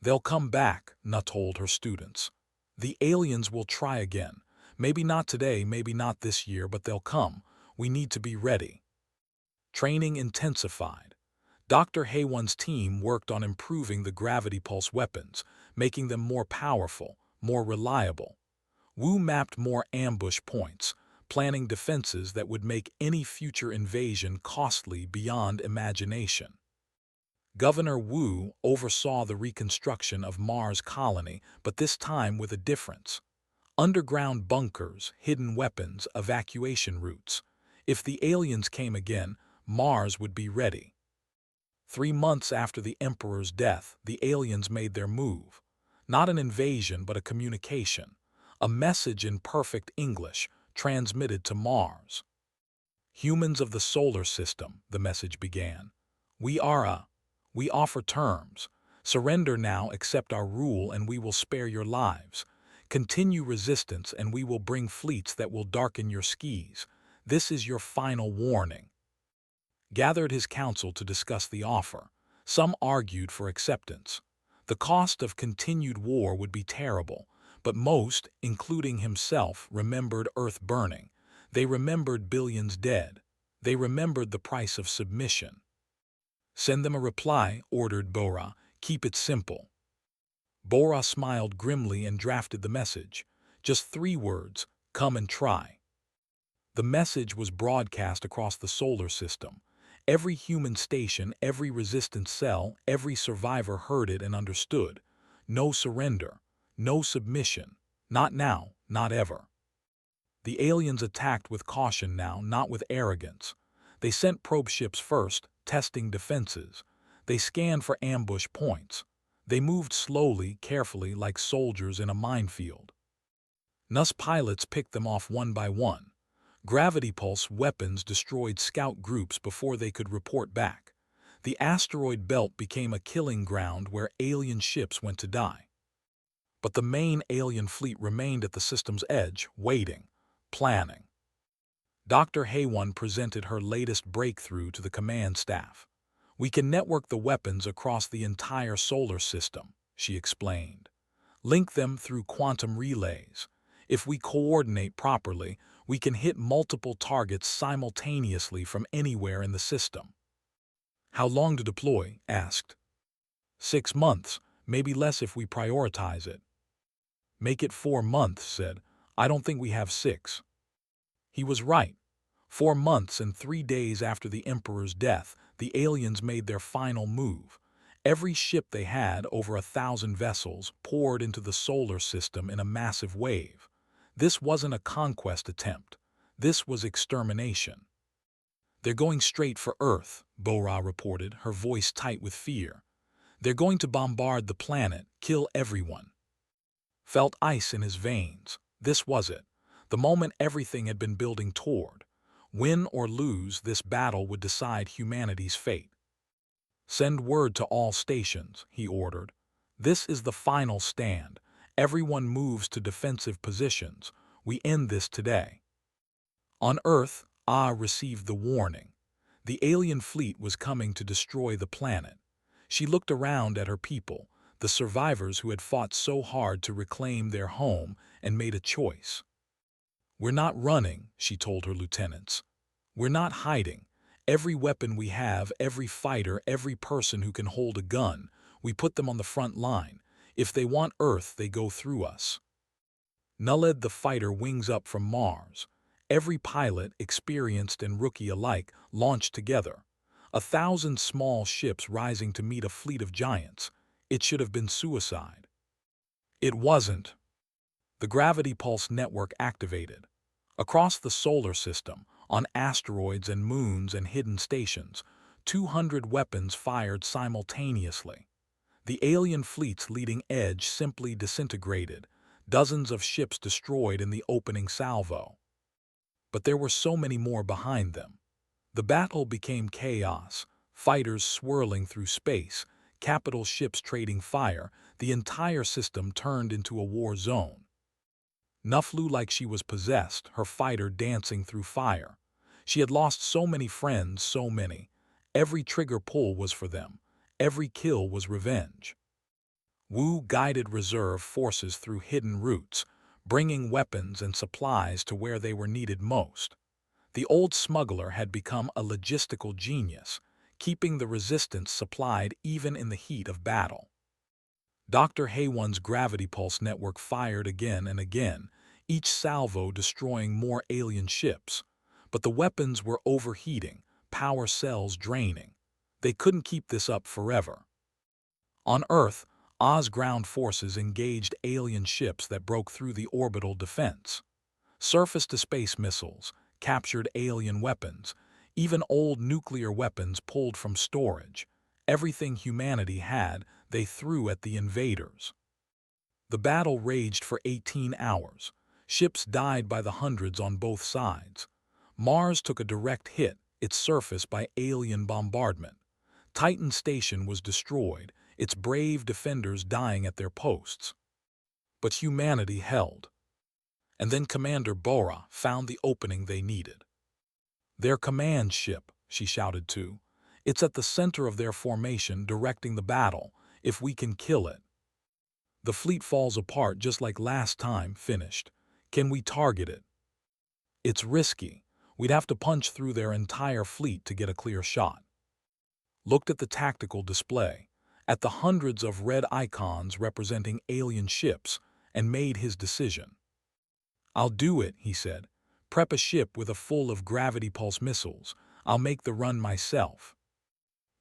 "They'll come back," Na told her students. "The aliens will try again. Maybe not today, maybe not this year, but they'll come. We need to be ready." Training intensified. Dr. Haywon's team worked on improving the gravity pulse weapons, making them more powerful, more reliable. Wu mapped more ambush points, planning defenses that would make any future invasion costly beyond imagination. Governor Wu oversaw the reconstruction of Mars' colony, but this time with a difference. Underground bunkers, hidden weapons, evacuation routes. If the aliens came again, Mars would be ready. 3 months after the Emperor's death, the aliens made their move. Not an invasion, but a communication. A message in perfect English, transmitted to Mars. "Humans of the solar system," the message began. We offer terms. Surrender now, accept our rule, and we will spare your lives. Continue resistance, and we will bring fleets that will darken your skis. This is your final warning. Gathered his council to discuss the offer. Some argued for acceptance. The cost of continued war would be terrible, but most, including himself, remembered Earth burning. They remembered billions dead. They remembered the price of submission. "Send them a reply," ordered Bora. "Keep it simple." Bora smiled grimly and drafted the message. Just 3 words: come and try. The message was broadcast across the solar system. Every human station, every resistance cell, every survivor heard it and understood. No surrender, no submission. Not now, not ever. The aliens attacked with caution now, not with arrogance. They sent probe ships first, testing defenses. They scanned for ambush points. They moved slowly, carefully, like soldiers in a minefield. NUS pilots picked them off one by one. Gravity pulse weapons destroyed scout groups before they could report back. The asteroid belt became a killing ground where alien ships went to die. But the main alien fleet remained at the system's edge, waiting, planning. Dr. Haywon presented her latest breakthrough to the command staff. "We can network the weapons across the entire solar system," she explained. "Link them through quantum relays. If we coordinate properly, we can hit multiple targets simultaneously from anywhere in the system." "How long to deploy?" asked. 6 months, maybe less if we prioritize it." "Make it 4 months," said. "I don't think we have 6. He was right. 4 months and 3 days after the Emperor's death, the aliens made their final move. Every ship they had, over 1,000 vessels, poured into the solar system in a massive wave. This wasn't a conquest attempt. This was extermination. "They're going straight for Earth," Bora reported, her voice tight with fear. "They're going to bombard the planet, kill everyone." Felt ice in his veins. This was it. The moment everything had been building toward. Win or lose, this battle would decide humanity's fate. "Send word to all stations," he ordered. "This is the final stand. Everyone moves to defensive positions. We end this today." On Earth, received the warning. The alien fleet was coming to destroy the planet. She looked around at her people, the survivors who had fought so hard to reclaim their home, and made a choice. "We're not running," she told her lieutenants. "We're not hiding. Every weapon we have, every fighter, every person who can hold a gun, we put them on the front line. If they want Earth, they go through us." Nulled the fighter wings up from Mars. Every pilot, experienced and rookie alike, launched together. 1,000 small ships rising to meet a fleet of giants. It should have been suicide. It wasn't. The gravity pulse network activated. Across the solar system, on asteroids and moons and hidden stations, 200 weapons fired simultaneously. The alien fleet's leading edge simply disintegrated, dozens of ships destroyed in the opening salvo. But there were so many more behind them. The battle became chaos, fighters swirling through space, capital ships trading fire. The entire system turned into a war zone. Nu flew like she was possessed, her fighter dancing through fire. She had lost so many friends, so many. Every trigger pull was for them. Every kill was revenge. Wu guided reserve forces through hidden routes, bringing weapons and supplies to where they were needed most. The old smuggler had become a logistical genius, keeping the resistance supplied even in the heat of battle. Dr. Haywon's gravity pulse network fired again and again, each salvo destroying more alien ships. But the weapons were overheating, power cells draining. They couldn't keep this up forever. On Earth, Oz ground forces engaged alien ships that broke through the orbital defense. Surface-to-space missiles, captured alien weapons, even old nuclear weapons pulled from storage. Everything humanity had, they threw at the invaders. The battle raged for 18 hours. Ships died by the hundreds on both sides. Mars took a direct hit, its surface by alien bombardment. Titan Station was destroyed, its brave defenders dying at their posts. But humanity held. And then Commander Bora found the opening they needed. "Their command ship," she shouted to. "It's at the center of their formation directing the battle, if we can kill it." "The fleet falls apart just like last time," finished. "Can we target it?" "It's risky. We'd have to punch through their entire fleet to get a clear shot." Looked at the tactical display, at the hundreds of red icons representing alien ships, and made his decision. "I'll do it," he said. "Prep a ship with a full of gravity pulse missiles. I'll make the run myself."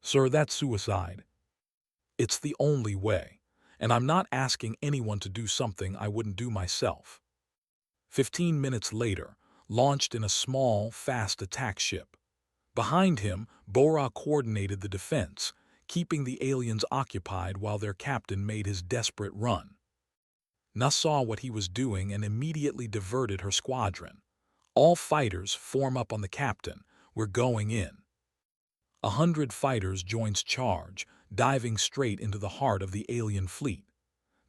"Sir, that's suicide." "It's the only way, and I'm not asking anyone to do something I wouldn't do myself." 15 minutes later, launched in a small, fast attack ship. Behind him, Bora coordinated the defense, keeping the aliens occupied while their captain made his desperate run. Nuss saw what he was doing and immediately diverted her squadron. "All fighters form up on the captain. We're going in." 100 fighters joined charge, diving straight into the heart of the alien fleet.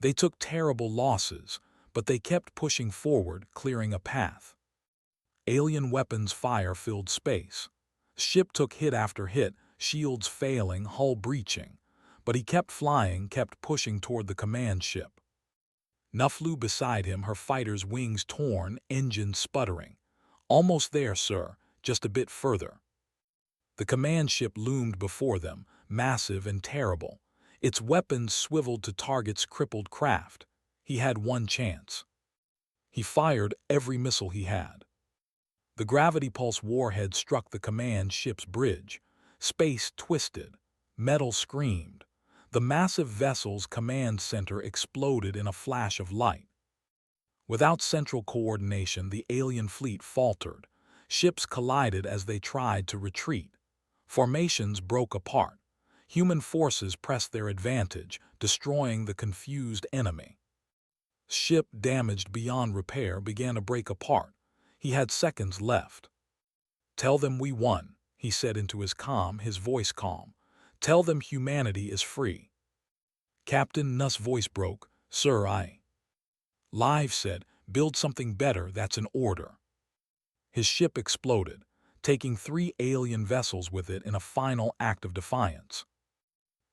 They took terrible losses, but they kept pushing forward, clearing a path. Alien weapons fire filled space. Ship took hit after hit, shields failing, hull breaching. But he kept flying, kept pushing toward the command ship. Nuff flew beside him, her fighter's wings torn, engines sputtering. "Almost there, sir, just a bit further." The command ship loomed before them, massive and terrible. Its weapons swiveled to target's crippled craft. He had one chance. He fired every missile he had. The gravity pulse warhead struck the command ship's bridge. Space twisted. Metal screamed. The massive vessel's command center exploded in a flash of light. Without central coordination, the alien fleet faltered. Ships collided as they tried to retreat. Formations broke apart. Human forces pressed their advantage, destroying the confused enemy. Ship, damaged beyond repair, began to break apart. He had seconds left. "Tell them we won," he said into his voice calm. "Tell them humanity is free." Captain Nuss' voice broke. "Sir, I..." Live said, "Build something better, that's an order." His ship exploded, taking 3 alien vessels with it in a final act of defiance.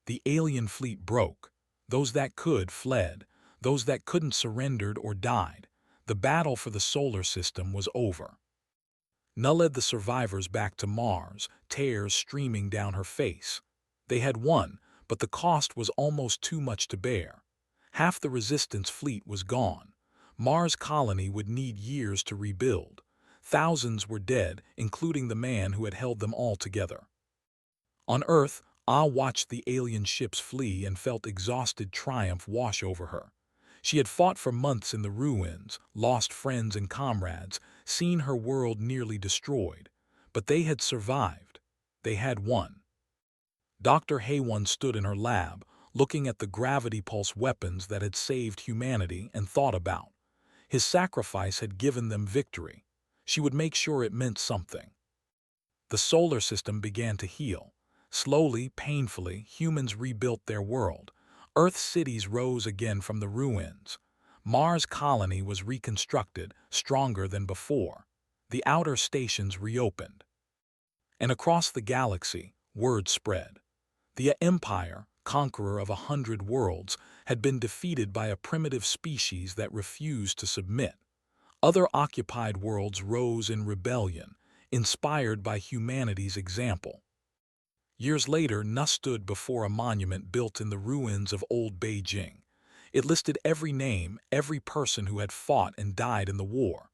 The alien fleet broke. Those that could fled. Those that couldn't surrendered or died. The battle for the solar system was over. Null led the survivors back to Mars, tears streaming down her face. They had won, but the cost was almost too much to bear. Half the resistance fleet was gone. Mars' colony would need years to rebuild. Thousands were dead, including the man who had held them all together. On Earth, Ah watched the alien ships flee and felt exhausted triumph wash over her. She had fought for months in the ruins, lost friends and comrades, seen her world nearly destroyed. But they had survived. They had won. Dr. Haywan stood in her lab, looking at the gravity pulse weapons that had saved humanity, and thought about. His sacrifice had given them victory. She would make sure it meant something. The solar system began to heal. Slowly, painfully, humans rebuilt their world. Earth's cities rose again from the ruins. Mars' colony was reconstructed, stronger than before. The outer stations reopened. And across the galaxy, word spread. The Empire, conqueror of 100 worlds, had been defeated by a primitive species that refused to submit. Other occupied worlds rose in rebellion, inspired by humanity's example. Years later, Nuss stood before a monument built in the ruins of old Beijing. It listed every name, every person who had fought and died in the war.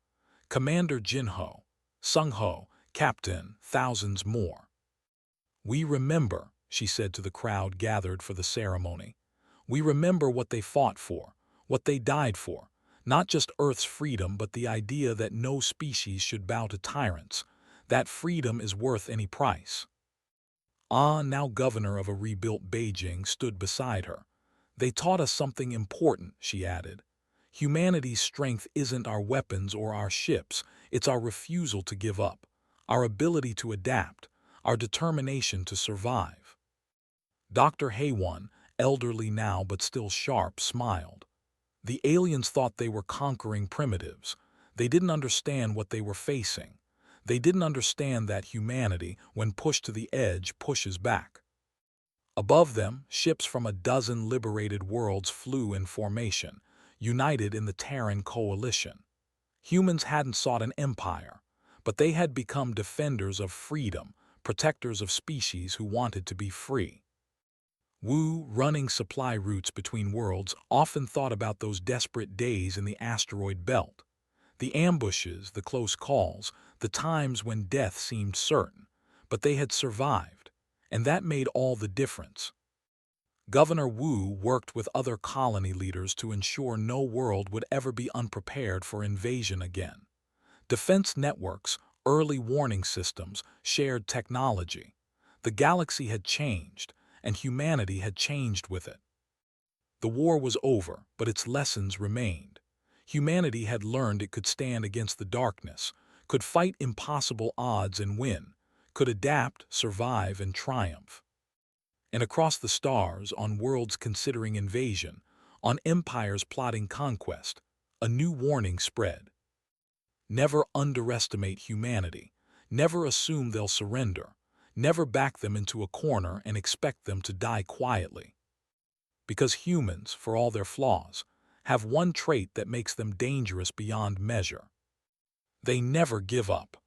Commander Jinho, Sung Ho, Captain, thousands more. "We remember," she said to the crowd gathered for the ceremony. "We remember what they fought for, what they died for, not just Earth's freedom but the idea that no species should bow to tyrants. That freedom is worth any price." Ah, now governor of a rebuilt Beijing, stood beside her. "They taught us something important," she added. "Humanity's strength isn't our weapons or our ships, it's our refusal to give up, our ability to adapt, our determination to survive." Dr. Haywon, elderly now but still sharp, smiled. The aliens thought they were conquering primitives. They didn't understand what they were facing. They didn't understand that humanity, when pushed to the edge, pushes back. Above them, ships from a dozen liberated worlds flew in formation, united in the Terran coalition. Humans hadn't sought an empire, but they had become defenders of freedom, protectors of species who wanted to be free. Wu, running supply routes between worlds, often thought about those desperate days in the asteroid belt. The ambushes, the close calls, the times when death seemed certain, but they had survived, and that made all the difference. Governor Wu worked with other colony leaders to ensure no world would ever be unprepared for invasion again. Defense networks, early warning systems, shared technology. The galaxy had changed, and humanity had changed with it. The war was over, but its lessons remained. Humanity had learned it could stand against the darkness, could fight impossible odds and win, could adapt, survive, and triumph. And across the stars, on worlds considering invasion, on empires plotting conquest, a new warning spread. Never underestimate humanity. Never assume they'll surrender. Never back them into a corner and expect them to die quietly. Because humans, for all their flaws, have one trait that makes them dangerous beyond measure. They never give up.